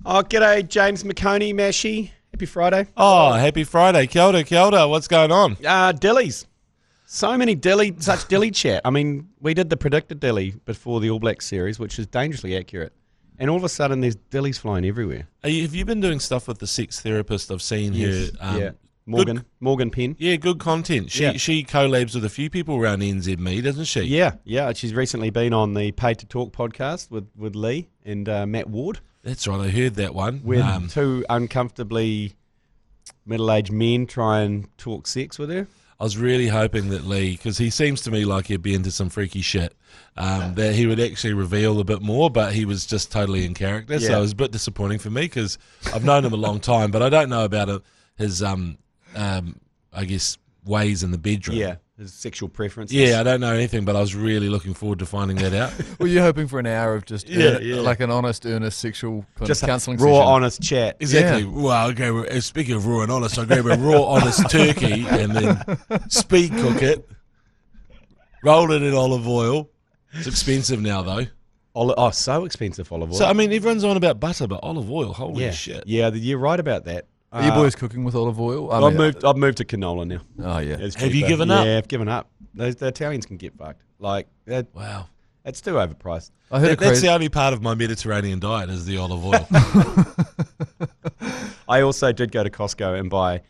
Oh, g'day, James McOnie, Mashy. Happy Friday. Oh, happy Friday. Kia ora, kia ora. What's going on? Dillies. So many such dilly chat. I mean, we did the predicted dilly before the All Blacks series, which is dangerously accurate. And all of a sudden, there's dillies flying everywhere. Have you been doing stuff with the sex therapist I've seen here? Yeah. Morgan Penn. Yeah, good content. She collabs with a few people around NZME, doesn't she? Yeah. She's recently been on the Paid to Talk podcast with Lee and Matt Ward. That's right, I heard that one. Where two uncomfortably middle-aged men try and talk sex with her. I was really hoping that Lee, because he seems to me like he'd be into some freaky shit, that he would actually reveal a bit more, but he was just totally in character. Yeah. So it was a bit disappointing for me because I've known him a long time, but I don't know about his, I guess, ways in the bedroom. Yeah, his sexual preferences. Yeah, I don't know anything, but I was really looking forward to finding that out. Well, you're hoping for an hour of just like an honest, earnest sexual counselling raw, session. honest chat. Exactly. Yeah. Well, okay. Speaking of raw and honest, I grab a raw, honest turkey and then speed cook it, roll it in olive oil. It's expensive now, though. So expensive olive oil. So, I mean, everyone's on about butter, but olive oil, holy shit. Yeah, you're right about that. Are you boys cooking with olive oil? I've moved to canola now. Oh, yeah. Have you given up? Yeah, I've given up. The Italians can get fucked. Wow. It's too overpriced. That's the only part of my Mediterranean diet is the olive oil. I also did go to Costco and buy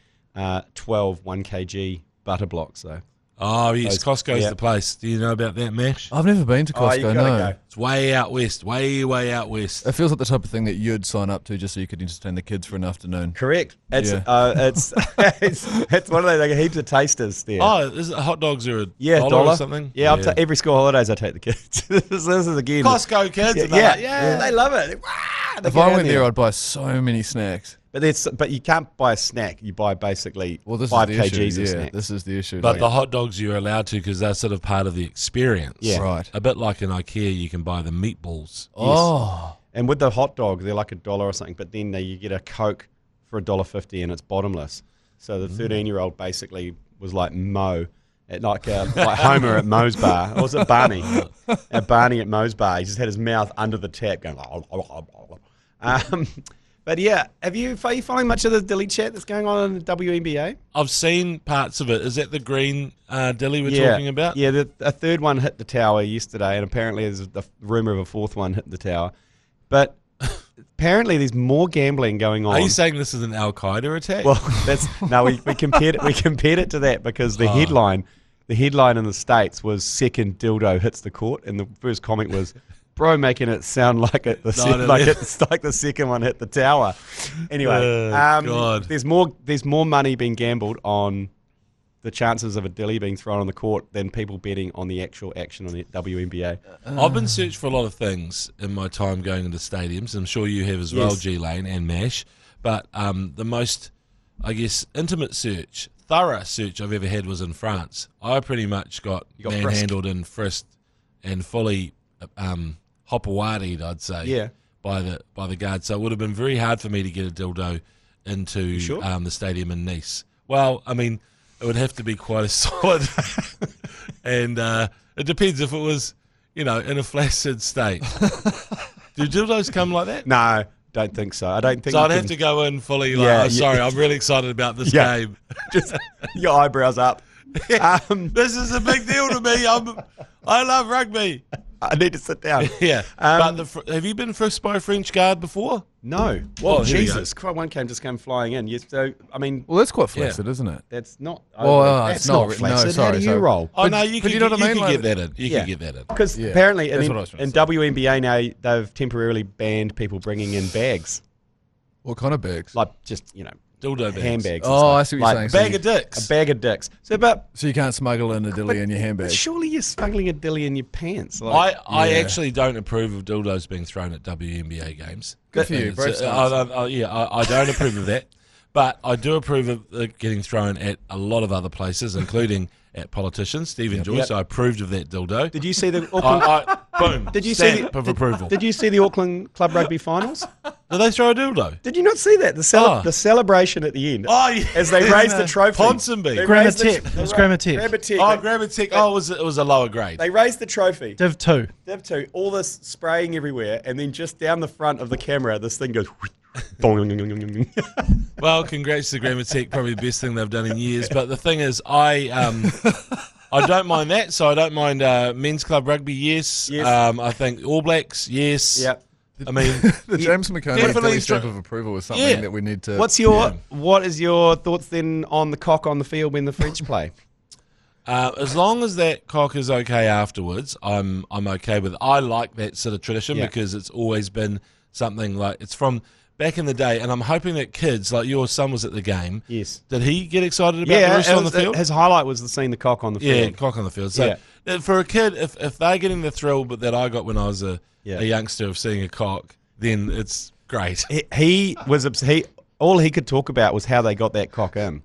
12 1 kg butter blocks, though. Oh, yes, Costco's the place. Do you know about that, Mash? I've never been to Costco, no. Go. It's way out west, way out west. It feels like the type of thing that you'd sign up to just so you could entertain the kids for an afternoon. Correct. It's one of those, like, heaps of tasters there. Oh, is it hot dogs are $1 or something? Yeah, every school holidays I take the kids. this is again. Costco kids. Yeah, they love it. If I went there, I'd buy so many snacks. But you can't buy a snack. You buy basically 5 kgs of snacks. This is the issue. But the hot dogs you're allowed to because they're sort of part of the experience. Yeah. Right. A bit like in IKEA, you can buy the meatballs. Oh. And with the hot dog, they're like $1 or something. But then you get a Coke for $1.50 and it's bottomless. So the 13-year-old basically was like Mo. Like Homer at Mo's bar. Or was it Barney? Barney at Mo's bar. He just had his mouth under the tap going... But yeah, are you following much of the dilly chat that's going on in the WNBA? I've seen parts of it. Is that the green dilly we're talking about? Yeah, a third one hit the tower yesterday, and apparently there's the rumour of a fourth one hitting the tower. But apparently there's more gambling going on. Are you saying this is an Al-Qaeda attack? Well, we compared it to that because the headline in the States was second dildo hits the court, and the first comment was... Bro, making it sound like it's like the second one hit the tower. Anyway, God. There's more money being gambled on the chances of a dilly being thrown on the court than people betting on the actual action on the WNBA. I've been searched for a lot of things in my time going into stadiums. I'm sure you have as well, G Lane and Mash. But the most, I guess, intimate search, thorough search I've ever had was in France. I pretty much got manhandled and frisked and fully... hopawadi'd, I'd say, by the guard. So it would have been very hard for me to get a dildo into the stadium in Nice. Well, I mean, it would have to be quite a solid, and it depends if it was, in a flaccid state. Do dildos come like that? No, don't think so. I don't think so. I'd have to go in fully like, sorry, I'm really excited about this game. Just your eyebrows up. This is a big deal to me. I love rugby. I need to sit down. Yeah. But have you been frisked by a French guard before? No. Well, Jesus. One just came flying in. Yes, so, I mean... Well, that's quite flaccid, isn't it? That's not... That's not flaccid. No, sorry, how do you roll? Oh, no, you can get that in. You can get that in. Because apparently in WNBA now, they've temporarily banned people bringing in bags. What kind of bags? Like just, dildo bags. Handbags. Oh, I see what you're saying. A bag of dicks. A bag of dicks. So you can't smuggle in a dilly in your handbag. Surely you're smuggling a dilly in your pants. I actually don't approve of dildos being thrown at WNBA games. Good for you, bro. I don't approve of that. But I do approve of it getting thrown at a lot of other places, including at politicians. Stephen Joyce, I approved of that dildo. Did you see the Auckland... boom. Did you see of approval? Did you see the Auckland Club Rugby finals? Did they throw a dildo? Did you not see that? The celebration at the end. Oh, yeah. As they raised the trophy. Ponsonby. Grab a tech. It was grab a tech. Grab a tech. Oh, it was a lower grade. They raised the trophy. Div 2. All this spraying everywhere, and then just down the front of the camera, this thing goes... Well, congrats to Grammar Tech, probably the best thing they've done in years. But the thing is, I don't mind that. So I don't mind men's club rugby, yes. I think All Blacks, yes. Yep. I mean, the James McOnie stamp of approval is something that we need to. What is your thoughts then on the cock on the field when the French play? As long as that cock is okay afterwards, I'm okay with it. I like that sort of tradition because it's always been something like it's from back in the day, and I'm hoping that kids like your son was at the game. Yes. Did he get excited about the rooster on the field? His highlight was seeing the cock on the field. Yeah, cock on the field. So for a kid, if they're getting the thrill that I got when I was a youngster of seeing a cock, then it's great. All he could talk about was how they got that cock in.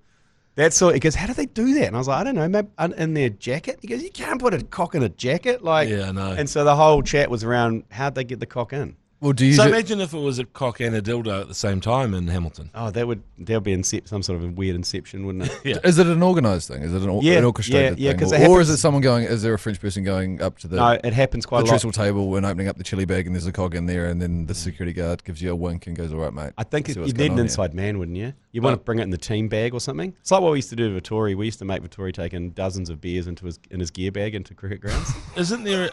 He goes, how do they do that? And I was like, I don't know, maybe in their jacket. He goes, you can't put a cock in a jacket. Yeah, I know. And so the whole chat was around how'd they get the cock in? Well, imagine if it was a cock and a dildo at the same time in Hamilton. Oh, that would be some sort of a weird inception, wouldn't it? Yeah. Is it an organised thing? Is it an orchestrated thing? Or is it someone going? Is there a French person going up to the? No, it happens quite a lot. Trestle table and opening up the chili bag, and there's a cock in there, and then the security guard gives you a wink and goes, "All right, mate." I think you'd need an inside man, wouldn't you? You want to bring it in the team bag or something. It's like what we used to do to Vittori. We used to make Vittori take in dozens of beers in his gear bag into cricket grounds. Isn't there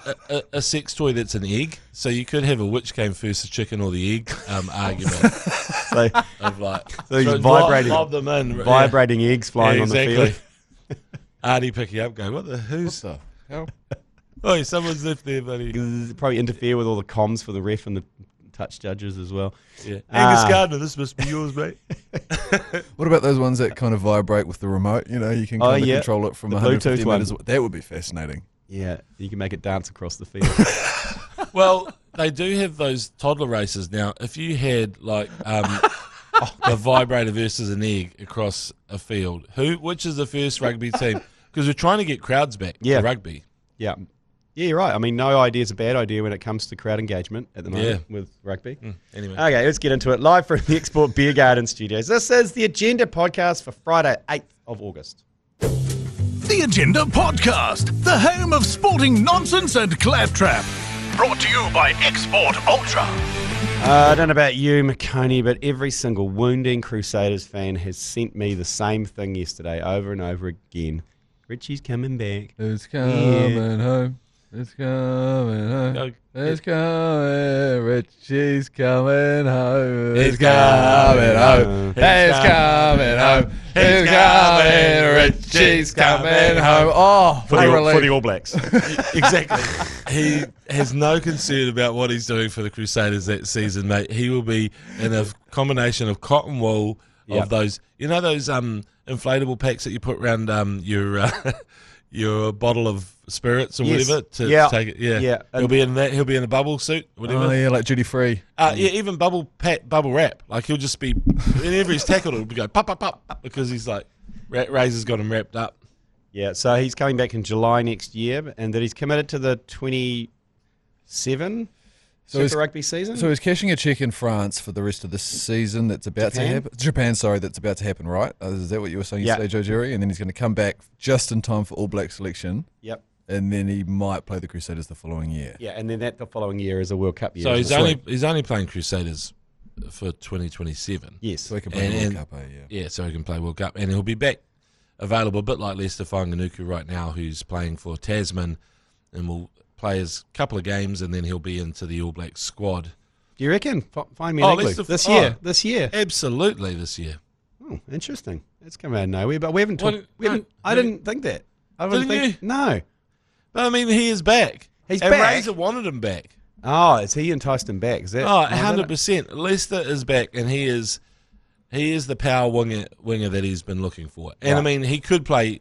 a sex toy that's an egg? So you could have a which came first, the chicken or the egg argument. Vibrating eggs flying on the field. Ardie picking up, going, what the hell? Oh, someone's left there, buddy. Probably interfere with all the comms for the ref and the touch judges as well. Yeah. Angus Gardner, this must be yours, mate. What about those ones that kind of vibrate with the remote? You know, you can kind of control it from 150 metres. That would be fascinating. Yeah, you can make it dance across the field. Well, they do have those toddler races now. If you had like a vibrator versus an egg across a field, which is the first rugby team? Because we're trying to get crowds back to rugby. Yeah. Yeah, you're right. I mean, no idea is a bad idea when it comes to crowd engagement at the moment with rugby. Anyway. Okay, let's get into it. Live from the Export Beer Garden Studios. This is the Agenda Podcast for Friday, 8th of August. The Agenda Podcast, the home of sporting nonsense and claptrap. Brought to you by Export Ultra. I don't know about you, McOnie, but every single Wounding Crusaders fan has sent me the same thing yesterday over and over again. Richie's coming back. It's coming home. It's coming home. It's coming. Richie's coming home. It's coming home. It's coming home. It's coming. Richie's coming home. Oh, for the All Blacks. Exactly. He has no concern about what he's doing for the Crusaders that season, mate. He will be in a combination of cotton wool of those, those inflatable packs that you put around your bottle of spirits or whatever to take it. Yeah. He'll be in that. He'll be in a bubble suit, whatever. Oh yeah, like duty free. Even bubble wrap. Like he'll just be whenever he's tackled, it'll be go pop pop pop because he's like Razor's got him wrapped up. Yeah, so he's coming back in July next year, and that he's committed to the 27 Super Rugby season. So he's cashing a cheque in France for the rest of the season. That's about to happen. Japan, sorry, that's about to happen, right? Is that what you were saying yesterday, Joe Jerry? And then he's going to come back just in time for All Black selection. Yep. And then he might play the Crusaders the following year. Yeah, and then the following year is a World Cup year. So he's only playing Crusaders for 2027. Yes, so he can play World Cup. Yeah, so he can play World Cup, and he'll be back available, a bit like Lester Whanganuku right now, who's playing for Tasman, and will play his couple of games, and then he'll be into the All Black squad. Do you reckon? Find me an igloo. This year. Absolutely, this year. Oh, interesting. That's come out of nowhere, but we haven't talked. I didn't think that. Didn't you? No. But I mean, he is back. He's and back. Razor wanted him back. Oh, is he enticed him back? Is that? Oh, 100%. Lester is back, and he is the power winger that he's been looking for. And I mean, he could play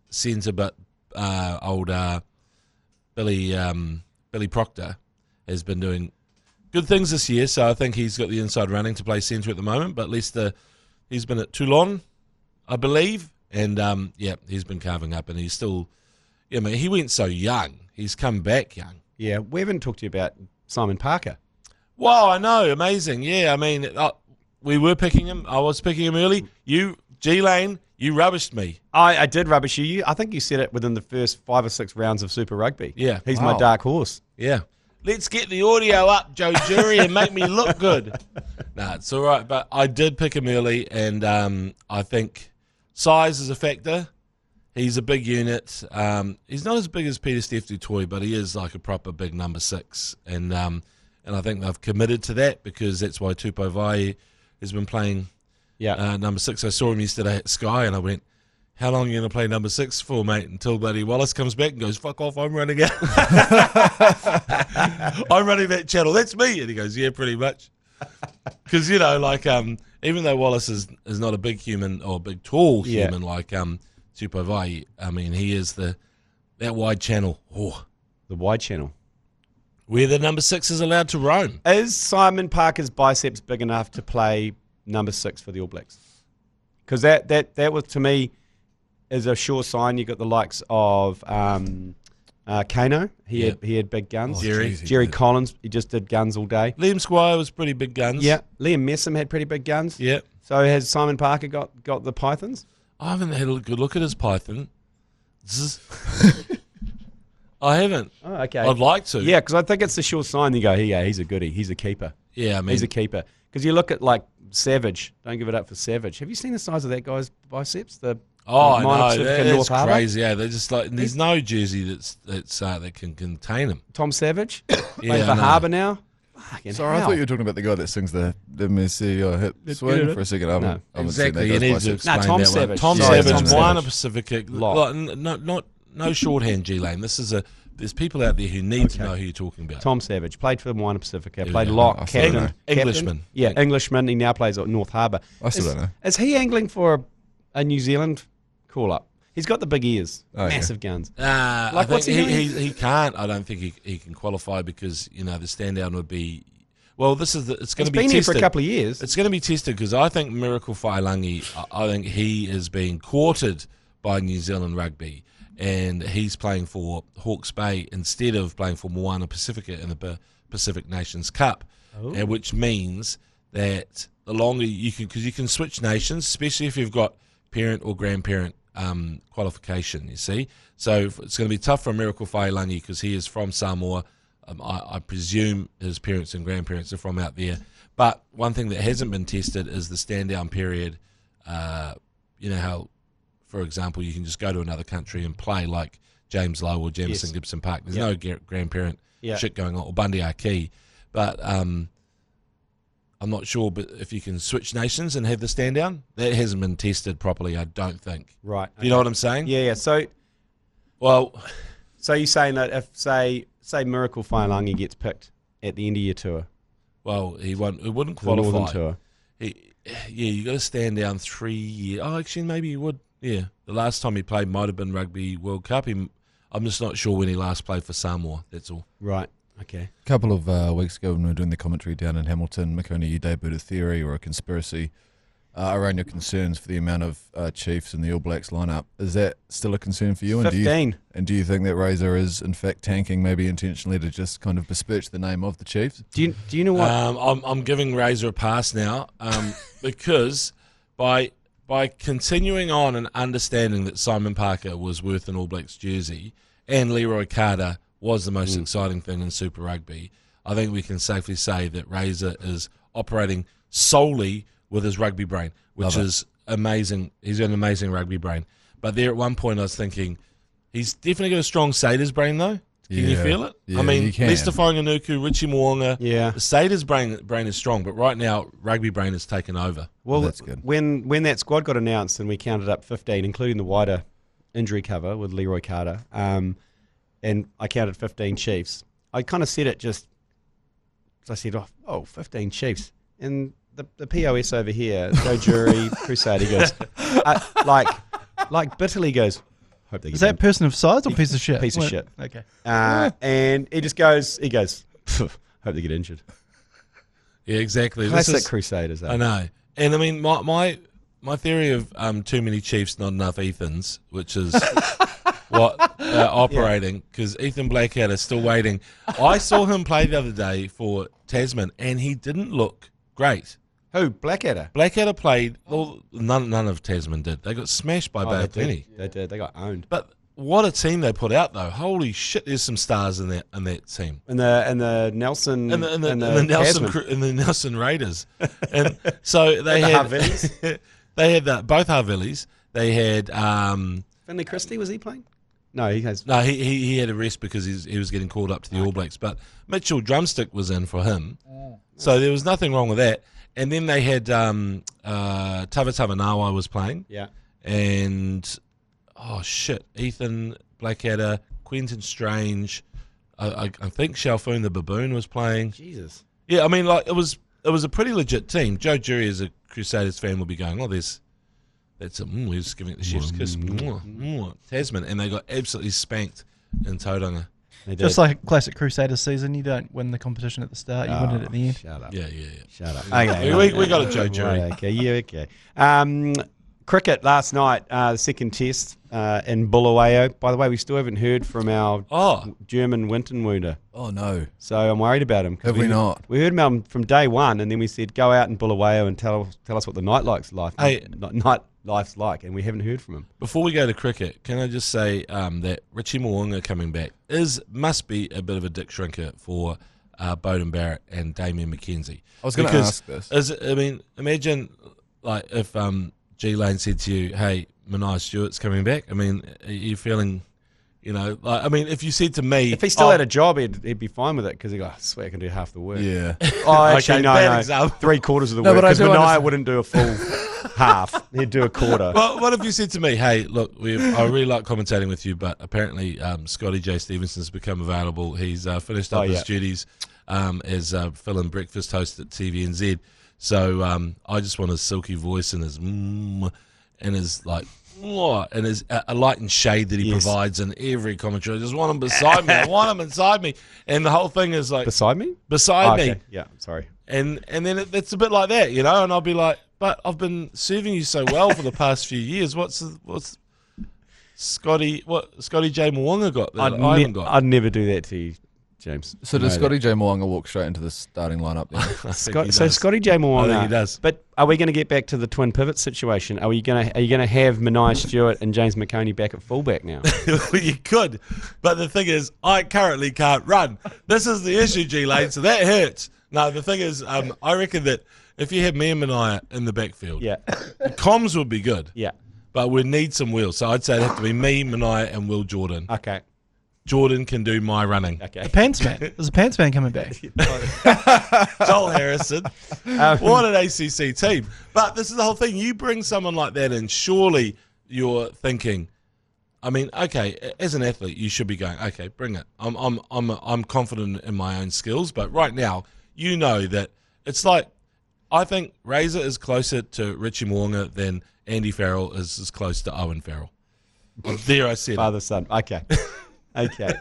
centre, but old Billy Proctor has been doing good things this year, so I think he's got the inside running to play centre at the moment. But Lester, he's been at Toulon, I believe, and he's been carving up, and he's still. I mean, he went so young. He's come back young. Yeah, we haven't talked to you about Simon Parker. Wow, I know, amazing. Yeah, I mean, we were picking him. I was picking him early. You, G Lane, you rubbished me. I did rubbish you. I think you said it within the first 5 or 6 rounds of Super Rugby. Yeah. He's my dark horse. Yeah. let's get the audio up, Joe Jury, and make me look good. Nah, it's all right. But I did pick him early, and I think size is a factor. He's a big unit. He's not as big as Peter Steph du Toit, but he is like a proper big number 6. And I think they've committed to that because that's why Tupou Vai has been playing number 6. I saw him yesterday at Sky, and I went, how long are you going to play number 6 for, mate? Until bloody Wallace comes back and goes, fuck off, I'm running out. I'm running that channel. That's me. And he goes, yeah, pretty much. Because, you know, like, even though Wallace is not a big human or a big tall human like Tupou Vai, I mean, he is that wide channel. Oh. The wide channel. Where the number 6 is allowed to roam. Is Simon Parker's biceps big enough to play number 6 for the All Blacks? Because that was, to me, is a sure sign. You got the likes of Kano. He had big guns. Jerry Collins, he just did guns all day. Liam Squire was pretty big guns. Yeah. Liam Messam had pretty big guns. Yeah. So has Simon Parker got the pythons? I haven't had a good look at his python. I haven't. Oh, okay. I'd like to. Yeah, because I think it's a sure sign. You go, he's a goodie. He's a keeper. Yeah, I mean, he's a keeper. Because you look at like Savage. Don't give it up for Savage. Have you seen the size of that guy's biceps? No, that's crazy. Yeah, they're just like there's no jersey that can contain him. Tom Savage, playing for Harbour now. Sorry, I thought you were talking about the guy that sings the Messi hip swing for a second. No, exactly. You need to explain Tom that Savage. Tom Savage, Moana Pacifica. Lot. No shorthand G Lane. There's people out there who need to know who you're talking about. Tom Savage played for Moana Pacifica. Played lock, captain, Englishman. Yeah, Englishman. He now plays at North Harbour. I still don't know. Is he angling for a New Zealand call up? He's got the big ears, massive guns. I think he can't. I don't think he can qualify because the stand down would be. Well, it's going to be tested. He's been here for a couple of years. It's going to be tested because I think Miracle Whailangi, I think he is being courted by New Zealand rugby, and he's playing for Hawke's Bay instead of playing for Moana Pacifica in the Pacific Nations Cup, which means that the longer you can, because you can switch nations, especially if you've got parent or grandparent qualification, you see. So it's going to be tough for Miracle Whailangi because he is from Samoa. I presume his parents and grandparents are from out there. But one thing that hasn't been tested is the stand-down period. You know how, for example, you can just go to another country and play like James Lowe or Jamison Gibson Park. There's no grandparent shit going on, or Bundy Aki. But I'm not sure but if you can switch nations and have the stand-down. That hasn't been tested properly, I don't think. Right. You know what I'm saying? Yeah. So you're saying that if, say Miracle Whailangi gets picked at the end of your tour. Well, he wouldn't qualify. The Northern Tour. You got to stand down 3 years. Oh, actually, maybe he would. Yeah, the last time he played might have been Rugby World Cup. I'm just not sure when he last played for Samoa. That's all. Right. Okay. A couple of weeks ago when we were doing the commentary down in Hamilton, McOnie, you debuted a theory or a conspiracy around your concerns for the amount of Chiefs in the All Blacks lineup. Is that still a concern for you? 15. And do you think that Razor is in fact tanking, maybe intentionally, to just kind of besmirch the name of the Chiefs? Do you know what? I'm giving Razor a pass now because by continuing on and understanding that Simon Parker was worth an All Blacks jersey and Leroy Carter was the most exciting thing in Super Rugby, I think we can safely say that Razor is operating solely with his rugby brain, which is amazing. He's got an amazing rugby brain. But there at one point I was thinking, he's definitely got a strong Satyrs brain though. Can you feel it? Yeah, I mean, you can. Lester Fainganuku, Richie Mo'unga. Yeah. The Satyrs brain is strong, but right now rugby brain has taken over. Well, that's good. When that squad got announced and we counted up 15, including the wider injury cover with Leroy Carter, and I counted 15 Chiefs, I kind of said it just, I said, 15 Chiefs. And the POS over here, Joe Jury, Crusade, he goes, like bitterly goes, hope they get Is that injured. person of size or piece of shit? Piece of shit. Okay. And he goes, hope they get injured. Yeah, exactly. Classic Crusaders. I know. And I mean, my theory of too many Chiefs, not enough Ethans, which is what they're operating, because Ethan Blackhead is still waiting. I saw him play the other day for Tasman, and he didn't look great. Who? Blackadder? Blackadder played. Well, none of Tasman did. They got smashed by Bay of Plenty. They did. They got owned. But what a team they put out, though. Holy shit, there's some stars in that team. And the Nelson And the Nelson Raiders. And so they had they had both Havillies. They had Finley Christie, was he playing? No, he has. No, he had a rest because he was getting called up to the All Blacks. But Mitchell Drumstick was in for him, so there was nothing wrong with that. And then they had Tavatavanawa was playing. Yeah. And Ethan Blackadder, Quentin Strange, I think Shalfoon the Baboon was playing. Jesus. Yeah, I mean, like it was a pretty legit team. Joe Jury, as a Crusaders fan, will be going, we're just giving it the chef's kiss. Tasman, and they got absolutely spanked in Tauranga. Just like a classic Crusaders season, you don't win the competition at the start, you win it at the end. Shut up. Yeah. Shut up. Okay, we got a Joe Jury. Okay. Cricket last night, the second test in Bulawayo. By the way, we still haven't heard from our German Winton wounder. Oh, no. So I'm worried about him. Have we not? We heard about him from day one, and then we said, go out in Bulawayo and tell us what the nightlife's like, and we haven't heard from him. Before we go to cricket, can I just say that Richie Mo'unga coming back must be a bit of a dick shrinker for Beauden Barrett and Damian McKenzie. I was going to ask this. Imagine like if G Lane said to you, "Hey, Manai Stewart's coming back." I mean, are you feeling, if you said to me, if he still had a job, he'd be fine with it because he'd go, I swear I can do half the work. Yeah. Actually, bad no. example. 3/4 of the work. Because I Manai wouldn't do a full half. He'd do a quarter. Well, what if you said to me, "Hey, look, I really like commentating with you, but apparently Scotty J. Stevenson's become available. He's finished up his duties as fill-in breakfast host at TVNZ. So I just want his silky voice and his and his like and his a light and shade that he provides in every commentary. I just want him beside me. I want him inside me. And the whole thing is like beside me. Me. Yeah, sorry. And then it's a bit like that, And I'll be like, but I've been serving you so well for the past few years. What's Scotty J. Mo'unga got that I haven't got? I'd never do that to you, James. So does Scotty J. Mo'unga walk straight into the starting lineup then? Scotty J. Mo'unga. I think he does. But are we going to get back to the twin pivot situation? Are you going to have Manai Stewart and James McOnie back at fullback now? Well, you could, but the thing is, I currently can't run. This is the issue, G Lane. So that hurts. No, the thing is, I reckon that if you had me and Manai in the backfield, comms would be good. Yeah. But we'd need some wheels. So I'd say it'd have to be me, Manai, and Will Jordan. Okay. Jordan can do my running. Okay. The Pants Man. There's a Pants Man coming back. Joel Harrison. What an ACC team. But this is the whole thing. You bring someone like that in, surely you're thinking, okay, as an athlete, you should be going, okay, bring it. I'm confident in my own skills, but right now, you know that it's like, I think Razor is closer to Richie Mo'unga than Andy Farrell is as close to Owen Farrell. There I said Father, son. Okay. Okay.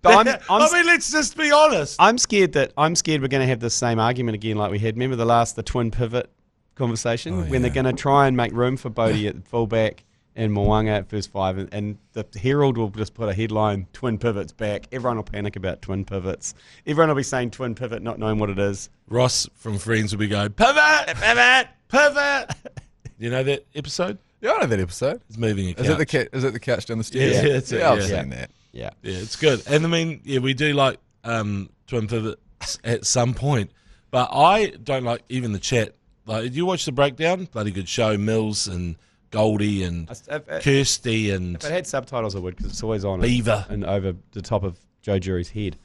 But let's just be honest. I'm scared we're going to have the same argument again like we had. Remember the twin pivot conversation when they're going to try and make room for Beaudy at fullback and Mo'unga at first five, and the Herald will just put a headline, twin pivots back. Everyone will panic about twin pivots. Everyone will be saying twin pivot, not knowing what it is. Ross from Friends will be going, pivot, pivot, pivot. You know that episode? Yeah, I know that episode. It's moving a couch. Is it the couch down the stairs? Yeah, it's it. I've seen that. Yeah, it's good. And we do like twin pivots at some point, but I don't like even the chat. Like, did you watch the breakdown? Bloody good show. Mills and Goldie and Kirsty and. If it had subtitles, I would, because it's always on Beaver and over the top of Joe Jury's head.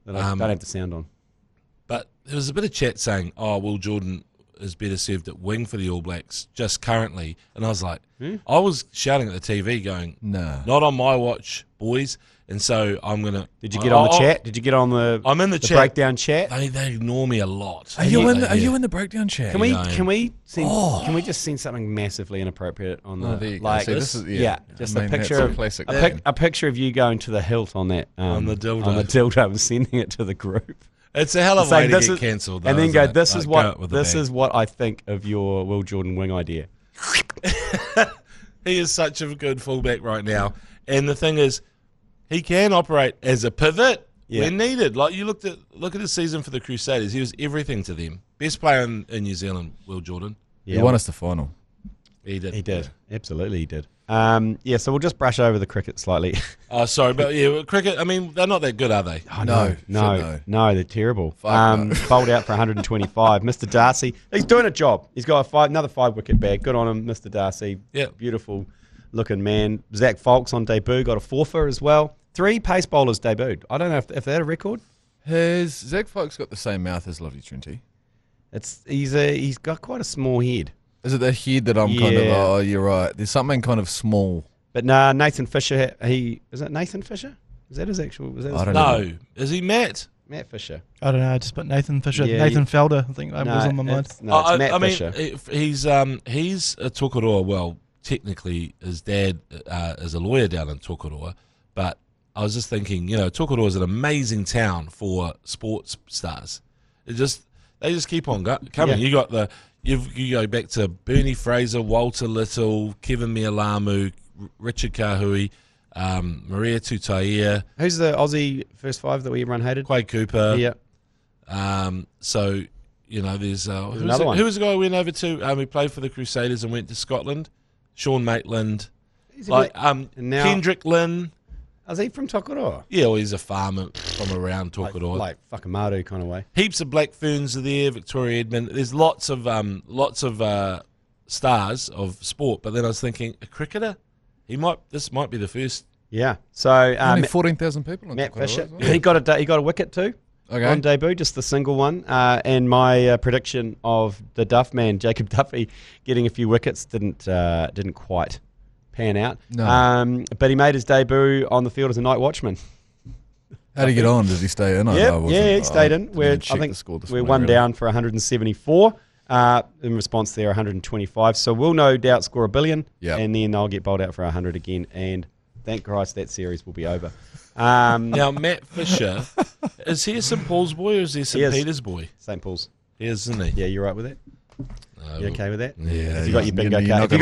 That I don't have the sound on. But there was a bit of chat saying, "Oh, Will Jordan is better served at wing for the All Blacks just currently," and I was like, I was shouting at the TV, going, "No, not on my watch, boys." And so I'm gonna. Did you get on the chat? Did you get on the? I'm in the chat. Breakdown chat. They ignore me a lot. Are you in the breakdown chat? Can we just send something massively inappropriate on the just a picture of classic a picture of you going to the hilt on that on the dildo and sending it to the group. It's a hell of a way to get cancelled, and then go. This is what I think of your Will Jordan wing idea. He is such a good fullback right now, and the thing is, he can operate as a pivot when needed. Like, you look at his season for the Crusaders, he was everything to them. Best player in New Zealand, Will Jordan. Yeah, he won us the final. He did. He did. Absolutely, he did. So we'll just brush over the cricket slightly. Oh, sorry, but cricket. I mean, they're not that good, are they? Oh, No, no, they're terrible. No. Bowled out for 125. Mr. Darcy, he's doing a job. He's got another 5-wicket bag. Good on him, Mr. Darcy. Yeah, beautiful looking man. Zach Folks on debut got a 4-fer as well. 3 pace bowlers debuted. I don't know if they had a record. Has Zach Folks got the same mouth as Lovely Trinity? He's got quite a small head. Is it the head that I'm kind of? Oh, you're right. There's something kind of small. But nah, Nathan Fisher. Is it Nathan Fisher? Is that his actual? I don't know. No, is he Matt? Matt Fisher. I don't know. I just put Nathan Fisher. Yeah, Nathan Felder. I think that was on my mind. It's Matt Fisher. He's a Tokoroa. Well, technically, his dad is a lawyer down in Tokoroa, but I was just thinking, Tokoroa is an amazing town for sports stars. They just keep on coming. Yeah. You go back to Bernie Fraser, Walter Little, Kevin Mialamu, Richard Kahui, Maria Tutaia. Who's the Aussie first 5 that everyone hated? Quade Cooper. Yeah. There's another one. Who was the guy we went over to? We played for the Crusaders and went to Scotland. Sean Maitland. Kendrick Lynn. Is he from Tokoroa? Yeah, well, he's a farmer from around Tokoroa. Like Whakamaru kind of way. Heaps of Black Ferns are there, Victoria Edmond. There's lots of stars of sport, but then I was thinking, a cricketer? This might be the first. Yeah. So only 14,000 people on Matt Tokoroa Fisher. as well. He got a wicket too. Okay. On debut, just the single one. And my prediction of the Duff man, Jacob Duffy, getting a few wickets didn't quite pan out. No. But he made his debut on the field as a night watchman. How did he get on? Did he stay in? He stayed in. I think we're one down for 174. In response there, 125. So we'll no doubt score 1 billion, and then I'll get bowled out for 100 again. And thank Christ that series will be over. Now, Matt Fisher, is he a St Paul's boy or is he a St Peter's boy? St Paul's. He is, isn't he? Yeah, you're right with that? You okay with that? Yeah. If you got your bingo card,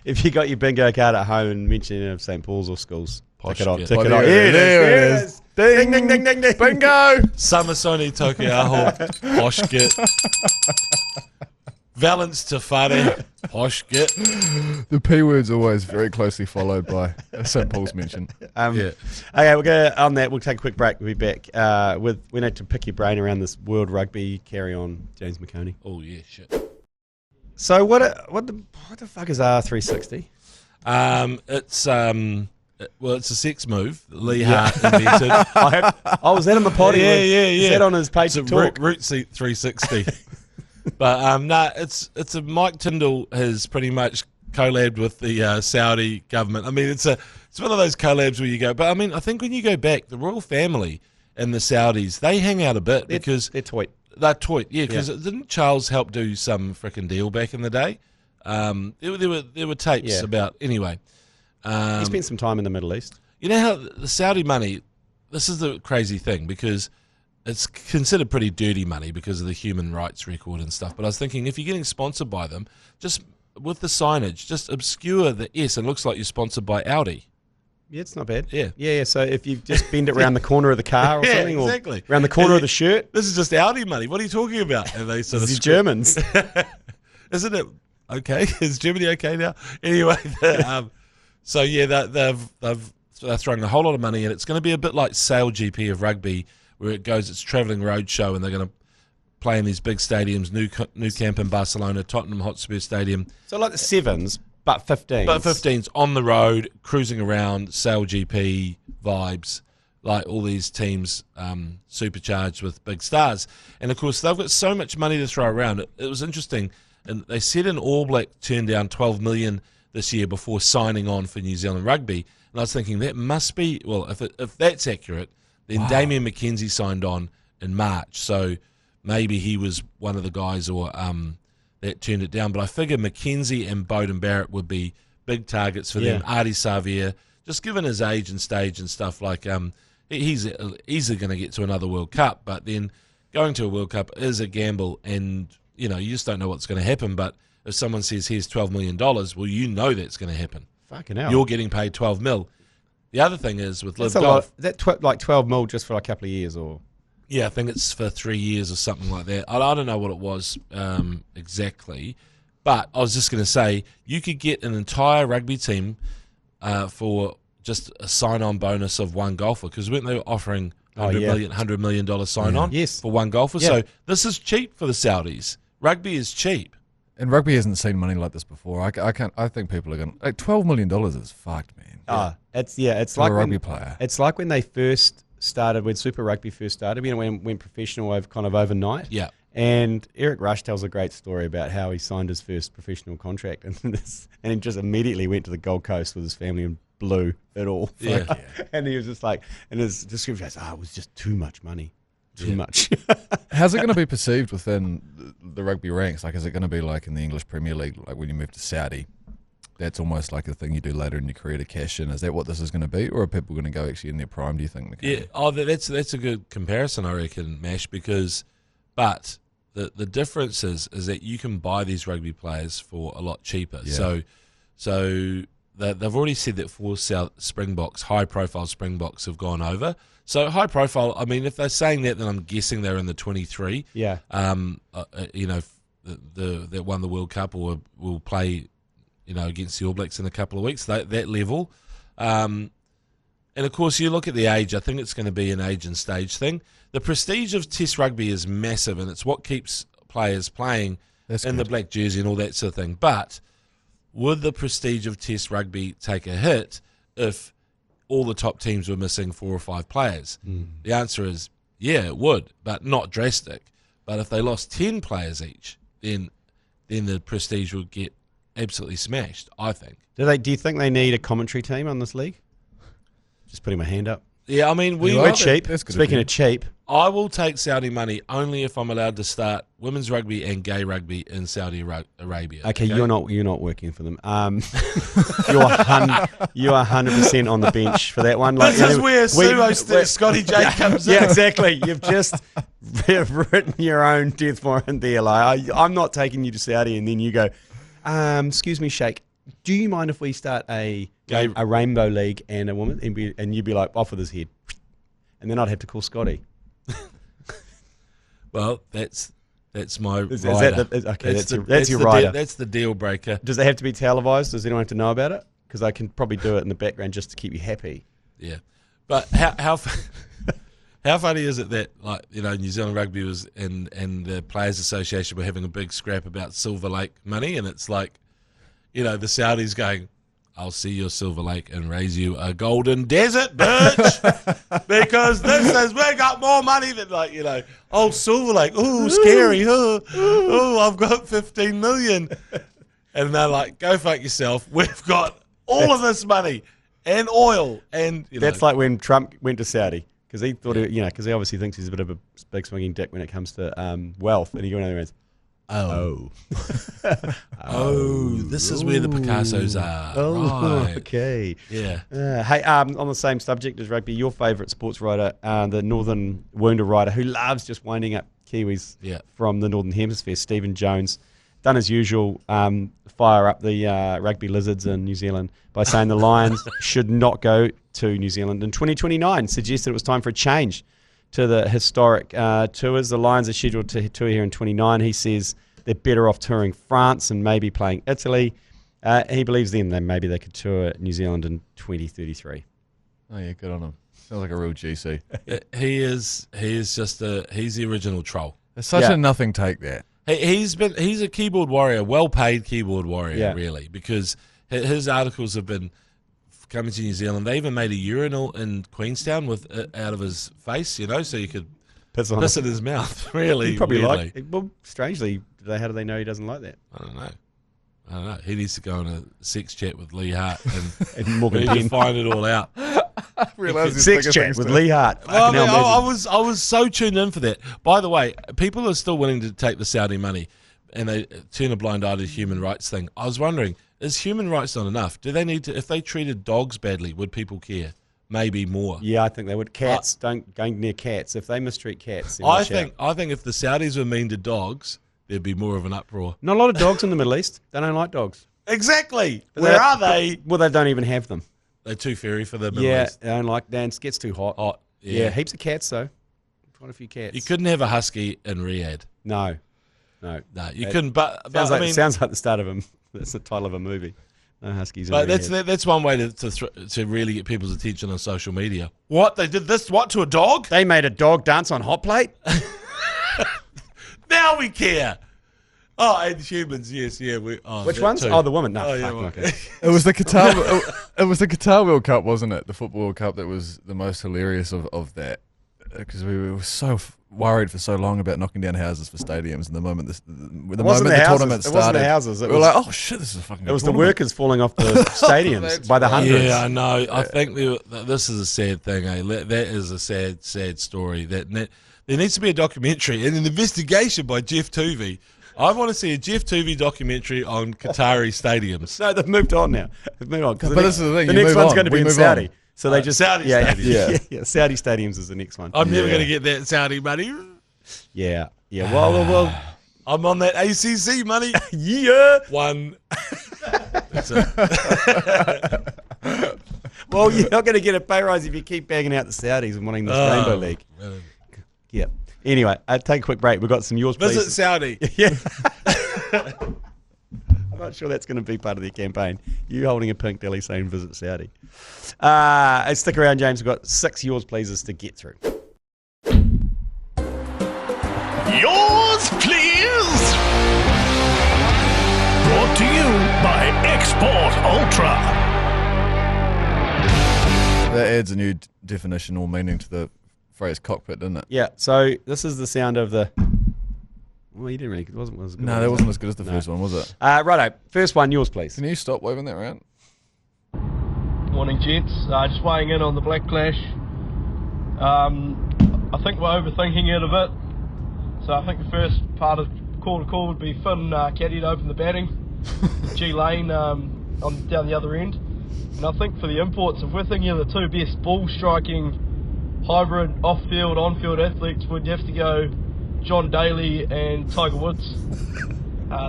if you got your bingo card at home and mentioning of St Paul's or schools, tick it off. There it is. Ding, ding, ding, ding, ding. Bingo. Samasoni Tokiaho, Poshkit. Valence Tafare, Poshkit. The P word's always very closely followed by a St Paul's mention. Okay, we'll go on that. We'll take a quick break. We'll be back we need to pick your brain around this World Rugby carry on, James McOnie. Oh yeah, shit. So what the fuck is R360? It's a sex move that Lee Hart invented. Was that on the potty? Yeah. Is that on his page It's to talk? Root Seat 360. But it's a Mike Tyndall has pretty much collabed with the Saudi government. I mean, it's one of those collabs where you go. But I mean, I think when you go back, the royal family and the Saudis, they hang out a bit because they're toy. They're toy, yeah. Because didn't Charles help do some frickin' deal back in the day? There were tapes about anyway. He spent some time in the Middle East. You know how the Saudi money. This is the crazy thing because it's considered pretty dirty money because of the human rights record and stuff. But I was thinking, if you're getting sponsored by them, just with the signage, just obscure the S and it looks like you're sponsored by Audi. Yeah, it's not bad. Yeah. So if you just bend it around the corner of the car or something, exactly. or around the corner of the shirt. This is just Audi money. What are you talking about? And they sort of the Germans. Isn't it okay? Is Germany okay now? Anyway, so yeah, they're throwing a whole lot of money in. It's going to be a bit like Sale GP of rugby, where it goes, it's travelling roadshow, and they're going to play in these big stadiums, Nou Camp in Barcelona, Tottenham Hotspur Stadium. So like the Sevens, but 15s. But 15s on the road, cruising around, Sale GP vibes, like all these teams supercharged with big stars. And of course, they've got so much money to throw around. It was interesting, and they said an All Black turned down 12 million this year before signing on for New Zealand Rugby. And I was thinking that must be, well, if that's accurate, then Damian McKenzie signed on in March. So maybe he was one of the guys that turned it down. But I figure McKenzie and Barrett would be big targets for them. Ardie Savea, just given his age and stage and stuff, like he's easily going to get to another World Cup. But then going to a World Cup is a gamble, and you just don't know what's going to happen. But if someone says, here's $12 million, well, you know that's going to happen. Fucking hell. You're getting paid 12 mil. The other thing is with Live Golf. Golf. Is that like 12 mil just for like a couple of years, or? Yeah, I think it's for 3 years or something like that. I don't know what it was exactly, But I was just going to say, you could get an entire rugby team for just a sign-on bonus of one golfer, because weren't they offering $100 million sign-on for one golfer? So this is cheap for the Saudis. Rugby is cheap. And rugby hasn't seen money like this before. I think people are going to... Like, $12 million is fucked, man. It's for like a rugby player. It's like when they first started, when Super Rugby first started, when went professional overnight. Yeah. And Eric Rush tells a great story about how he signed his first professional contract and he just immediately went to the Gold Coast with his family and blew it all. Yeah. And he was just like, in his description, he goes, it was just too much money. Too much. How's it going to be perceived within the rugby ranks? Like, is it going to be like in the English Premier League, like when you move to Saudi, that's almost like a thing you do later in your career to cash in? Is that what this is going to be, or are people going to go actually in their prime, do you think? McKenzie? Yeah, that's a good comparison, I reckon, Mash, but the difference is that you can buy these rugby players for a lot cheaper. Yeah. So they've already said that 4 South Springboks, high-profile Springboks, have gone over. So high-profile, I mean, if they're saying that, then I'm guessing they're in the 23. Yeah. That won the World Cup or will play, against the All Blacks in a couple of weeks, that level. And, of course, you look at the age. I think it's going to be an age and stage thing. The prestige of Test rugby is massive, and it's what keeps players playing the black jersey and all that sort of thing. But would the prestige of Test rugby take a hit if all the top teams were missing 4 or 5 players? The answer is, yeah, it would, but not drastic. But if they lost 10 players each, then the prestige would get absolutely smashed, I think. Do you think they need a commentary team on this league? Just putting my hand up. Yeah, I mean, we're cheap. Speaking of cheap, I will take Saudi money only if I'm allowed to start women's rugby and gay rugby in Saudi Arabia. Okay, you're not working for them. You are 100% on the bench for that one. This is where Scotty J comes in. Yeah, exactly. You've just written your own death warrant there. Like, I'm not taking you to Saudi, and then you go, excuse me, Sheikh, do you mind if we start a rainbow league and a woman, and you'd be like, off with his head, and then I'd have to call Scotty. Well, that's my rider. That's your rider. That's the deal breaker. Does it have to be televised? Does anyone have to know about it? Because I can probably do it in the background just to keep you happy. Yeah, but how funny is it that, like, New Zealand Rugby was and the Players Association were having a big scrap about Silver Lake money, and it's like, the Saudis going, I'll see your Silver Lake and raise you a golden desert, bitch, because we got more money than, Silver Lake, ooh, scary, oh, I've got 15 million. And they're like, go fuck yourself, we've got all of this money and oil. And that's like when Trump went to Saudi, because he thought, because he obviously thinks he's a bit of a big swinging dick when it comes to wealth, and he went over there and Oh, this is where the Picassos are. Oh, right. Okay. Yeah. Hey, on the same subject as rugby, your favourite sports writer, the Northern Wounded writer, who loves just winding up Kiwis from the Northern Hemisphere, Stephen Jones, done as usual, fire up the rugby lizards in New Zealand by saying the Lions should not go to New Zealand in 2029, suggested it was time for a change to the historic tours. The Lions are scheduled to tour here in 29. He says they're better off touring France and maybe playing Italy. He believes then that maybe they could tour New Zealand in 2033. Oh yeah, good on him. Sounds like a real GC. He's the original troll. It's such a nothing take that. He's a keyboard warrior, well-paid keyboard warrior, really, because his articles have been coming to New Zealand. They even made a urinal in Queenstown with out of his face, so you could piss in his mouth. Really, he probably weirdly. Well, strangely, how do they know he doesn't like that? I don't know. He needs to go on a sex chat with Lee Hart and Morgan Penn find it all out. Sex chat with Lee Hart. Well, I was so tuned in for that. By the way, people are still willing to take the Saudi money, and they turn a blind eye to the human rights thing. I was wondering, is human rights not enough? Do they need to? If they treated dogs badly, would people care? Maybe more. Yeah, I think they would. Cats, don't go near cats. If they mistreat cats, I think if the Saudis were mean to dogs, there'd be more of an uproar. Not a lot of dogs in the Middle East. They don't like dogs. Exactly. Where are they? Well, they don't even have them. They're too furry for the Middle East. They don't like dance. It gets too hot. Yeah, heaps of cats though. Quite a few cats. You couldn't have a husky in Riyadh. No. No. No, you couldn't. But Sounds like the start of that's the title of a movie. No huskies. But that's one way to really get people's attention on social media. What, they did this? What, to a dog? They made a dog dance on hot plate. Now we care. Oh, and humans, yes, yeah. Which ones? Too. Oh, the woman. No, okay. It was the Qatar. It was the Qatar World Cup, wasn't it? The Football World Cup that was the most hilarious of that, because we were so worried for so long about knocking down houses for stadiums, and the moment the tournament started, it wasn't the houses. We were like, oh shit, this is a fucking. It was the tournament. workers falling off the stadiums by the hundreds. Yeah, I know. I think this is a sad thing. That is a sad story. That there needs to be a documentary and an investigation by Jeff Tuvey. I want to see a Jeff Tuvey documentary on Qatari stadiums. No, they've moved on now. They've moved on. But this is the thing. The next one's going to be in Saudi. On. So they just Saudi stadiums. Yeah. Saudi stadiums is the next one. I'm never going to get that Saudi money. Yeah. Well. I'm on that ACC money. Yeah. One. Well, you're not going to get a pay rise if you keep bagging out the Saudis and wanting this Rainbow League. Man. Yeah. Anyway, take a quick break. We've got some yours, please. Visit Saudi. Yeah. I'm not sure that's going to be part of their campaign. You holding a pink dilly saying visit Saudi. Stick around, James. We've got 6 yours, pleases to get through. Yours, please. Brought to you by Export Ultra. That adds a new definition or meaning to the phrase cockpit, didn't it? Yeah, so this is the sound of the... Well, you didn't really... It wasn't as good. No, that wasn't as good as the first one, was it? Righto, first one, yours, please. Can you stop waving that around? Morning, gents. Just weighing in on the Black Clash. I think we're overthinking it a bit. So I think the first part of call would be Finn Caddie to open the batting. G Lane down the other end. And I think for the imports, if we're thinking of the two best ball-striking hybrid off-field, on-field athletes, would have to go John Daly and Tiger Woods.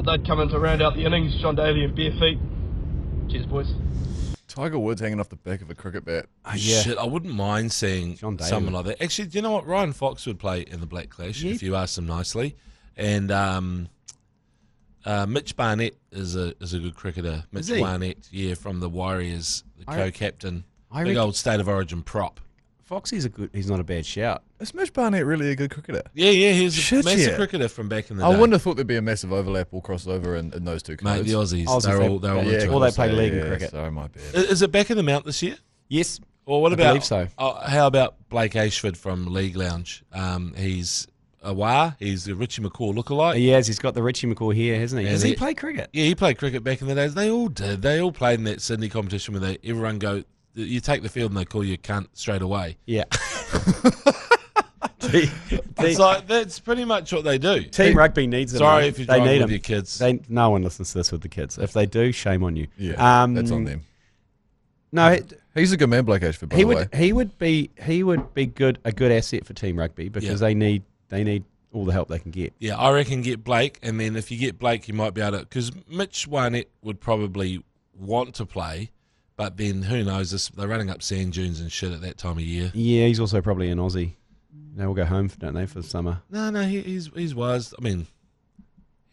They'd come in to round out the innings, John Daly and bare feet. Cheers, boys. Tiger Woods hanging off the back of a cricket bat. Oh, shit, I wouldn't mind seeing someone like that. Actually, do you know what? Ryan Fox would play in the Black Clash, if you ask him nicely. And Mitch Barnett is a good cricketer. Mitch Barnett, from the Warriors, the co-captain. Big old State of Origin prop. Foxy's he's not a bad shout. Is Mitch Barnett really a good cricketer? Yeah, he's a massive cricketer from back in the day. I wouldn't have thought there'd be a massive overlap or crossover in those two codes. Mate, the Aussies they're all or they play league and cricket. Sorry, my bad. Is it back in the mount this year? Yes. Or what I about? believe so. How about Blake Ashford from League Lounge? He's he's the Richie McCaw lookalike. He has. He's got the Richie McCaw here, hasn't he? Does he play cricket? Yeah, he played cricket back in the days. They all did. They all played in that Sydney competition where everyone go. You take the field and they call you cunt straight away. Yeah. It's like that's pretty much what they do. Team rugby needs them. Sorry if you're they driving need with them. your kids. No one listens to this with the kids. If they do, shame on you. Yeah, that's on them. No, he's a good man, Blake Ashford. By the way, he would be a good asset for team rugby because they need all the help they can get. Yeah, I reckon get Blake, and then if you get Blake, you might be able to. Because Mitch Barnett would probably want to play. But then, who knows? They're running up sand dunes and shit at that time of year. Yeah, he's also probably an Aussie. They all go home, don't they, for the summer? No, he's wise. I mean,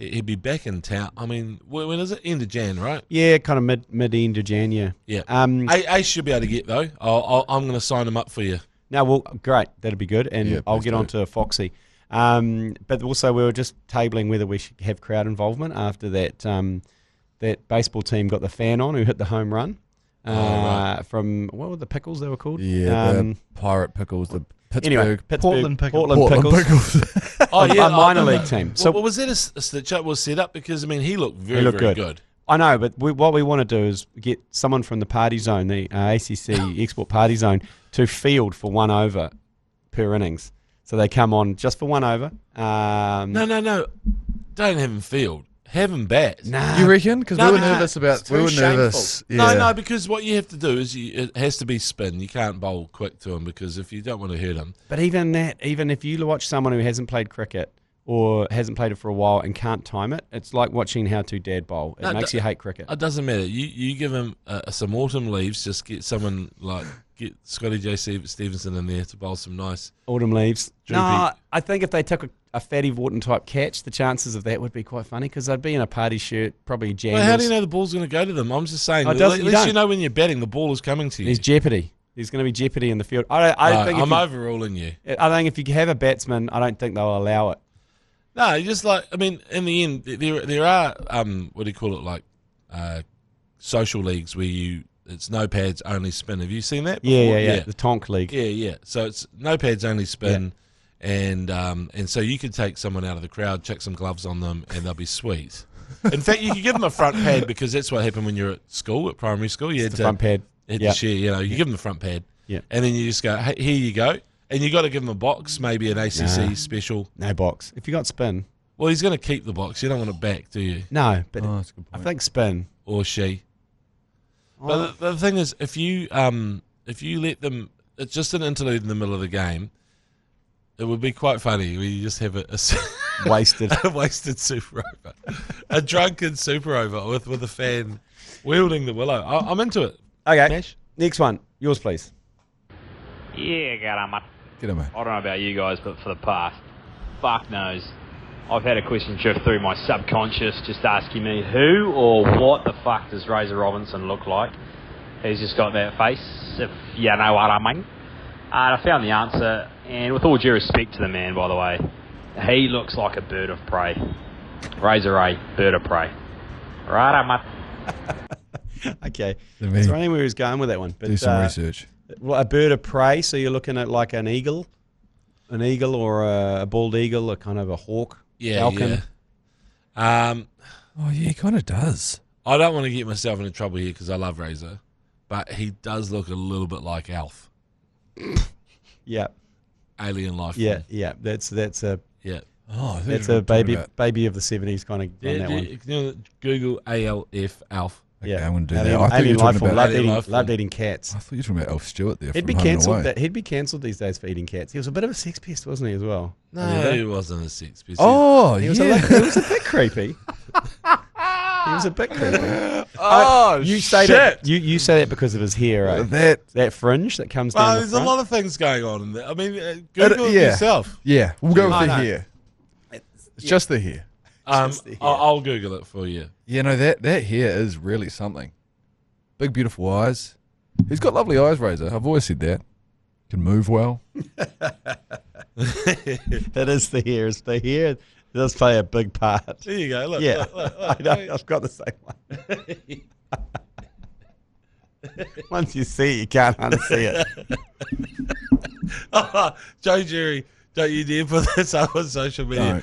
he'd be back in town. I mean, when is it? End of Jan, right? Yeah, kind of mid-end of Jan, yeah. Yeah. Ace should be able to get, though. I'm going to sign him up for you. No, well, great. That'd be good. And I'll get on to Foxy. But also, we were just tabling whether we should have crowd involvement after that baseball team got the fan on who hit the home run. From what were the Pickles they were called? Yeah, the Pirate Pickles, the Pittsburgh, Portland Pickles. Portland Pickles. A minor league team. So was that a stitch up was set up? Because I mean, he looked very good. I know, but what we want to do is get someone from the party zone, the ACC Export Party Zone, to field for 1 over per innings. So they come on just for 1 over. No. Don't have him field. Have him bat. Nah. You reckon? Because we were nervous about. We were nervous. Yeah. No, because what you have to do is it has to be spin. You can't bowl quick to him because if you don't want to hurt him. But even if you watch someone who hasn't played cricket or hasn't played it for a while and can't time it, it's like watching How To Dad bowl. It makes you hate cricket. It doesn't matter. You give him some autumn leaves. Just get someone get Scotty J. Stevenson in there to bowl some nice autumn leaves. Droopy. No, I think if they took a Fatty Vorton type catch, the chances of that would be quite funny because they'd be in a party shirt, probably jandals. Well, how do you know the ball's going to go to them? I'm just saying, at you least don't. you know when you're batting, the ball is coming to you. There's jeopardy. There's going to be jeopardy in the field. I'm overruling you. I think if you have a batsman, I don't think they'll allow it. No, you just like, I mean, in the end, there are, what do you call it, like social leagues where it's no pads, only spin. Have you seen that before? Yeah. The Tonk League. Yeah. So it's no pads, only spin, and so you could take someone out of the crowd, chuck some gloves on them, and they'll be sweet. In fact, you could give them a front pad because that's what happened when you're at school, at primary school. You had the front pad. To share, you give them the front pad, and then you just go, hey, here you go, and you got to give them a box, maybe an ACC special. No box. If you got spin, well, he's going to keep the box. You don't want it back, do you? No, but that's a good point. I think spin or she. But the thing is, if you let them, it's just an interlude in the middle of the game. It would be quite funny where you just have a wasted super over, a drunken super over with a fan wielding the willow. I'm into it. Okay, Nash? Next one, yours please. Yeah, g'day, mate. G'day, mate. I don't know about you guys, but for the past, fuck knows, I've had a question drift through my subconscious just asking me who or what the fuck does Razor Robinson look like? He's just got that face, if you know what I mean. And I found the answer, and with all due respect to the man, by the way, he looks like a bird of prey. Razor Ray, bird of prey. Right, mate. Okay. Is there anywhere he's going with that one? But, do some research. Well, a bird of prey, so you're looking at like an eagle or a bald eagle, a kind of a hawk, falcon. Yeah. Oh, yeah, he kind of does. I don't want to get myself into trouble here because I love Razor, but he does look a little bit like Alf. Yeah. Alien life. Yeah, form. yeah. That's a Oh, that's a baby of the 70s kind of on that one. Can you Google ALF Alf. Okay, Yeah, I'm going to do Alien, that. I thought you Alien were life talking form. about. Loved eating cats. I thought you were talking about Elf Stewart there. He'd be cancelled. He'd be cancelled these days for eating cats. He was a bit of a sex pest, wasn't he, as well? No, he wasn't a sex pest. Oh, he was yeah. he was a bit creepy. He was a bit creepy. Oh, you say shit. that. You say that because of his hair, right? That fringe that comes down. Well, the there's front. a lot of things going on in there. I mean, Google it yourself. Yeah, we'll go with I the know. hair. It's just the hair. I'll Google it for you. Yeah, no, that hair is really something. Big, beautiful eyes. He's got lovely eyes, Razor. I've always said that. Can move well. That is the hair. It's the hair does play a big part. There you go. Look, Yeah, look. I know. I've got the same one. Once you see it, you can't unsee it. Joe Jerry, don't you dare put this up on social media.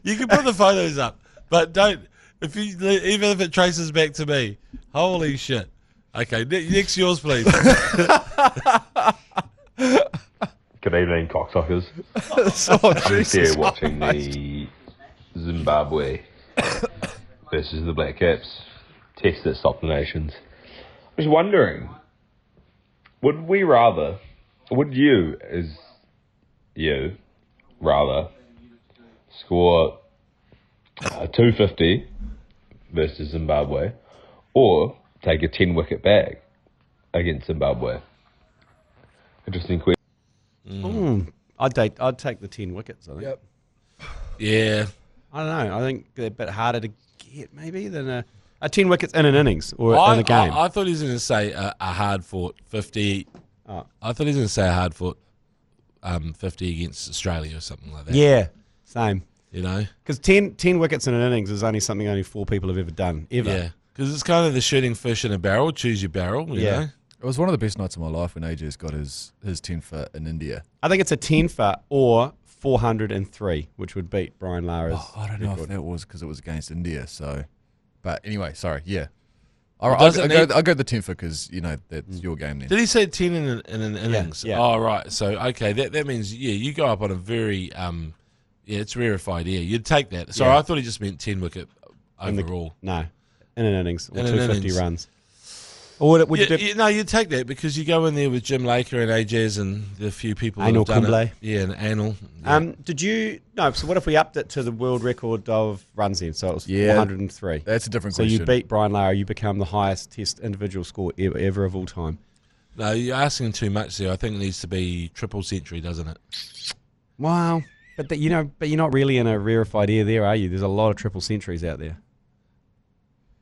You can put the photos up, but don't. Even if it traces back to me, holy shit. Okay, next yours, please. Good evening, cocksuckers. Oh, I'm here watching the Zimbabwe versus the Black Caps test that stopped the nations. I was wondering, would you rather score 250 versus Zimbabwe or take a 10-wicket bag against Zimbabwe? Interesting question. I'd take the 10 wickets, I think. Yep. Yeah. I don't know. I think they're a bit harder to get maybe than a 10 wickets in an innings or in a game. I thought he was going to say a hard-fought 50. I thought he was going to say a hard-fought 50 against Australia or something like that. Yeah, same. You know? Because 10 wickets in an innings is only something only 4 people have ever done, ever. Yeah. Because it's kind of the shooting fish in a barrel. Choose your barrel, you know? It was one of the best nights of my life when AJ's got his 10 for in India. I think it's a 10 for or 403, which would beat Brian Lara's I don't know record. if that was because it was against India. So, but anyway, sorry. Yeah, I'll go the 10 for because that's your game then. Did he say 10 in an innings? Yeah. Oh, right. So, okay, that means, you go up on a very, it's rarefied air. You'd take that. Sorry, I thought he just meant 10 wicket overall. No, in an innings or In an 250 innings. runs. Or would you do? No, you'd take that because you go in there with Jim Laker and AJ's and the few people Anil that have done Kumble. it. Yeah, and Anil. Yeah. Did you? No. So what if we upped it to the world record of runs then? So it was 403. That's a different So question. you beat Brian Lara, you become the highest Test individual score ever of all time. No, you're asking too much there. I think it needs to be triple century, doesn't it? Wow. But you're not really in a rarefied air there, are you? There's a lot of triple centuries out there.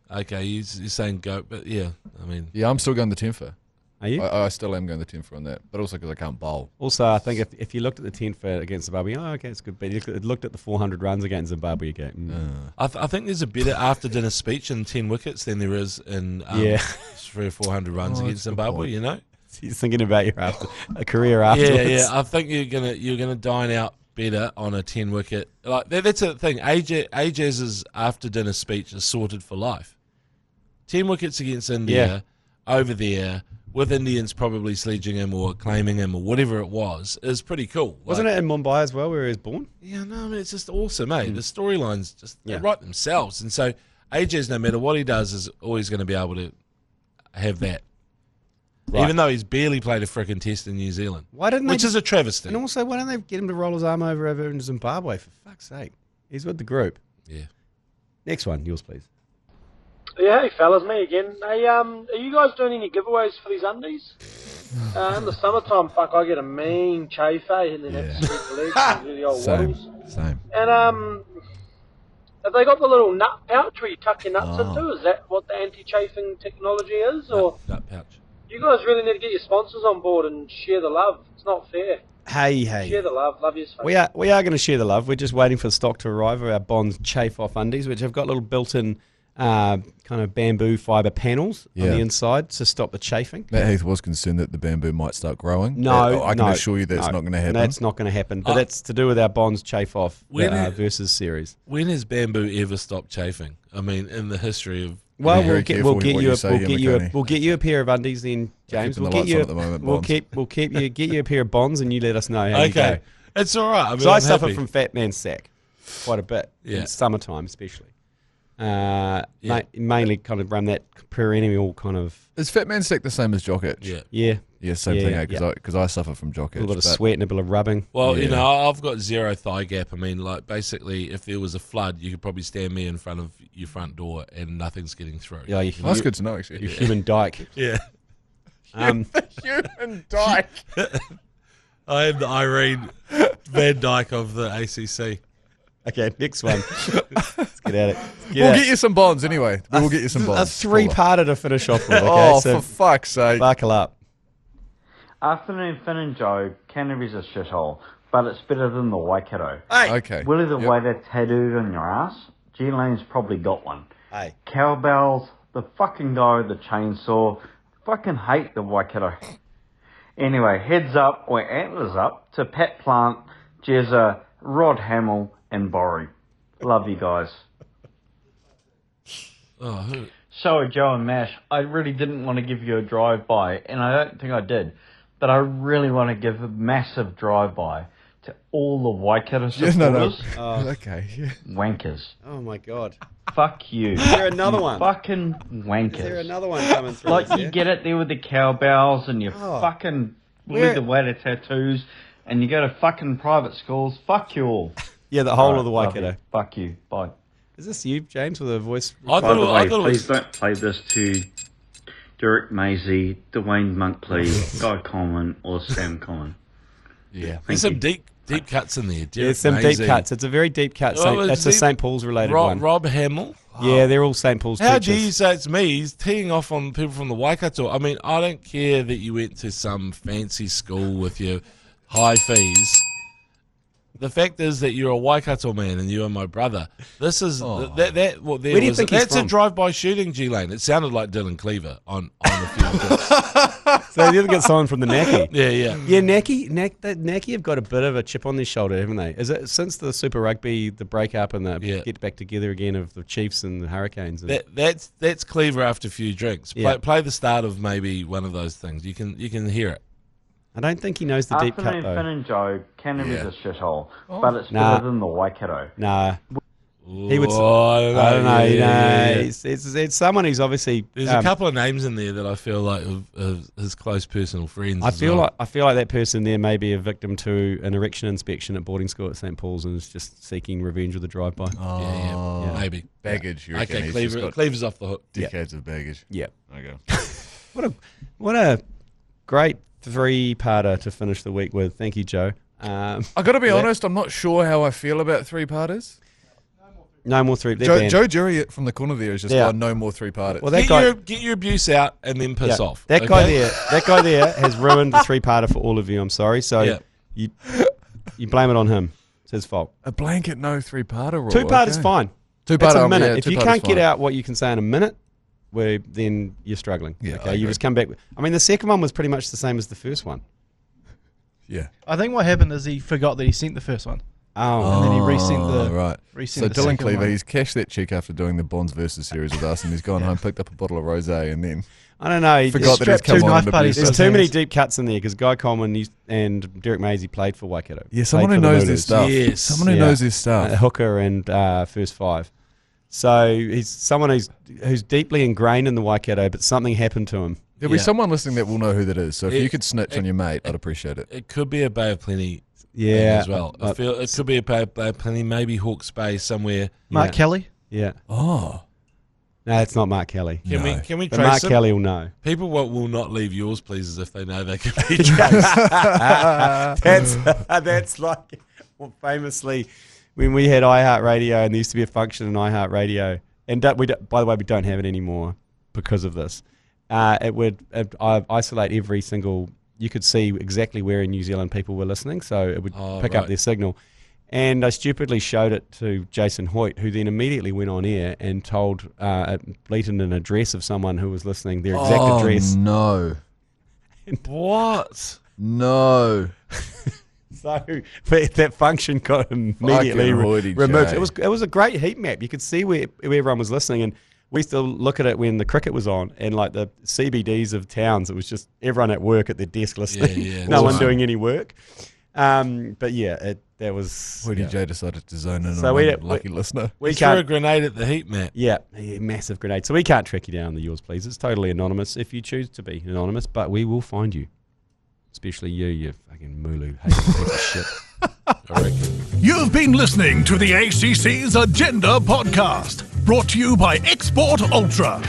Okay, you're saying goat, but yeah, I mean... Yeah, I'm still going the Tenfer. Are you? I still am going the Tenfer on that, but also because I can't bowl. Also, I think if you looked at the 10 for against Zimbabwe, okay, it's good. But you looked at the 400 runs against Zimbabwe again. I think there's a better after-dinner speech in 10 wickets than there is in 300 or 400 runs against Zimbabwe, you know? You're thinking about your a career afterwards. Yeah, I think you're gonna dine out better on a 10 wicket. Like that's the thing. AJ's after dinner speech is sorted for life. 10 wickets against India over there with Indians probably sledging him or claiming him or whatever it was is pretty cool. Wasn't it in Mumbai as well where he was born? Yeah, no, I mean it's just awesome, mate. The storylines just they write themselves, and so AJ's no matter what he does is always going to be able to have that. Right. Even though he's barely played a frickin' test in New Zealand. Which is a travesty. And also, why don't they get him to roll his arm over in Zimbabwe, for fuck's sake? He's with the group. Yeah. Next one, yours, please. Yeah, hey fellas, me again. Hey, are you guys doing any giveaways for these undies? In the summertime, I get a mean chafe, and then have to spread the legs and do the old waddles. Same. And have they got the little nut pouch where you tuck your nuts into? Is that what the anti-chafing technology is? Or nut pouch. You guys really need to get your sponsors on board and share the love. It's not fair. Hey. Share the love. Love you. We are going to share the love. We're just waiting for the stock to arrive of our Bonds Chafe Off undies, which have got little built-in kind of bamboo fibre panels on the inside to stop the chafing. Matt Heath was concerned that the bamboo might start growing. No, I can assure you that's not going to happen. That's not going to happen. But it's to do with our Bonds Chafe Off versus series. When has bamboo ever stopped chafing? I mean, in the history of... Well, we'll get you a pair of undies then, James. We'll get you a pair of Bonds, and you let us know how you go. It's all right. I mean, I suffer from fat man sack quite a bit in summertime, especially. Mainly kind of run that perennial kind of. Is fat man sack the same as jock itch? Yeah, same thing. Because I suffer from jock itch. A little bit of sweat and a bit of rubbing. Well, you know, I've got zero thigh gap. I mean, like basically, if there was a flood, you could probably stand me in front of your front door and nothing's getting through. Yeah, that's good to know. Actually, you're human dyke. Yeah, human dyke. I am the Irene Van Dyke of the ACC. Okay, next one. Let's get at it. We'll get you some Bonds anyway. We'll get you some Bonds. A three-parter to finish off with. Okay? For fuck's sake. Buckle up. Afternoon, Finn and Joe. Canterbury's a shithole, but it's better than the Waikato. Hey. Okay. Willie the Waiter tattooed on your ass. G Lane's probably got one. Hey. Cowbells, the fucking guy with the chainsaw. Fucking hate the Waikato. Anyway, heads up, or antlers up, to Pat Plant, Jezza, Rod Hamill, and Borry. Love you guys. So, Joe and Mash, I really didn't want to give you a drive-by, and I don't think I did, but I really want to give a massive drive-by to all the Waikato supporters. Okay. Wankers. Oh, my God. Fuck you. Is there another one? Fucking wankers. Is there another one coming through? Like, you get it there with the cowbells and your fucking the Waiter tattoos, and you go to fucking private schools. Fuck you all. Yeah, the whole of the Waikato. Fuck you. Bye. Is this you, James, with a voice? By the way, please don't play this to Derek Maisie, Dwayne Monkley, Guy Coleman, or Sam Coleman. Yeah. There's some deep cuts in there. There's some deep cuts. It's a very deep cut. That's a St. Paul's related one. Rob Hamill. Yeah, they're all St. Paul's How teachers. do you say it's me? He's teeing off on people from the Waikato. I mean, I don't care that you went to some fancy school with your high fees. The fact is that you're a Waikato man and you are my brother. This is Where do you think he's that's from? a drive-by shooting, G Lane. It sounded like Dylan Cleaver on the field. So you didn't get someone from the Naki. Yeah. Naki have got a bit of a chip on their shoulder, haven't they? Is it since the Super Rugby, the break-up and the get back together again of the Chiefs and the Hurricanes? And That's Cleaver after a few drinks. Play the start of maybe one of those things. You can hear it. I don't think he knows the deep cut, though. Finn and Joe, Canterbury's a shithole, but it's better than the Waikato. Nah. He would. I don't know. It's someone who's obviously. There's a couple of names in there that I feel like of his close personal friends. I feel like that person there may be a victim to an erection inspection at boarding school at St. Paul's and is just seeking revenge with a drive-by. Yeah, maybe baggage. You okay, Cleaver's off the hook. Decades of baggage. Yeah. Okay. What a great three-parter to finish the week with. Thank you, Joe. I got to be honest, I'm not sure how I feel about three-parters. No more three. Joe Jury from the corner there is just going, no more three-parters. Well, get your abuse out and then piss off. That guy there has ruined the three-parter for all of you. I'm sorry. So you blame it on him. It's his fault. A blanket no three-parter rule. Two-parter's fine. Two-parter, it's a minute. If you can't fine. get out what you can say in a minute, then you're struggling. Yeah, okay, you just come back. I mean, the second one was pretty much the same as the first one. Yeah. I think what happened is he forgot that he sent the first one. Oh. And then he resent the... Right. Resent So the Dylan second one. Cleaver, he's cashed that check after doing the Bonds versus series with us, and he's gone home, picked up a bottle of rosé, and then... I don't know. He forgot that he's come on and abused There's us. too many deep cuts in there because Guy Coleman and Derek Maisie played for Waikato. Yeah, someone who knows their stuff. Yes. Someone who knows his stuff. Hooker and first five. So he's someone who's deeply ingrained in the Waikato, but something happened to him. There'll be someone listening that will know who that is. So if you could snitch on your mate, I'd appreciate it. It could be a Bay of Plenty as well. I feel it could be a Bay of Plenty, maybe Hawke's Bay somewhere. Mark Kelly? Yeah. Oh. No, it's not Mark Kelly. Can we but trace Mark him? Kelly will know. People will not leave yours, please, if they know they can be traced. That's like famously when we had iHeartradio, and there used to be a function in iHeartradio, and by the way, we don't have it anymore because of this. It would isolate every single. You could see exactly where in New Zealand people were listening, so it would pick up their signal. And I stupidly showed it to Jason Hoyt, who then immediately went on air and told, bleated an address of someone who was listening, their exact address. No. What? No. So that function got immediately removed. It was a great heat map. You could see where everyone was listening, and we still look at it when the cricket was on, and like the CBDs of towns, it was just everyone at work at their desk listening, no one doing any work. But yeah, that was... Woody J decided to zone in so on lucky listener. We threw a grenade at the heat map. Yeah, massive grenade. So we can't track you down the yours, please. It's totally anonymous if you choose to be anonymous, but we will find you. Especially you fucking Mulu hating piece of shit. I reckon. You've been listening to the ACC's Agenda podcast, brought to you by Export Ultra.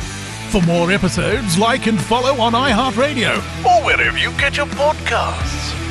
For more episodes, like and follow on iHeartradio or wherever you get your podcasts.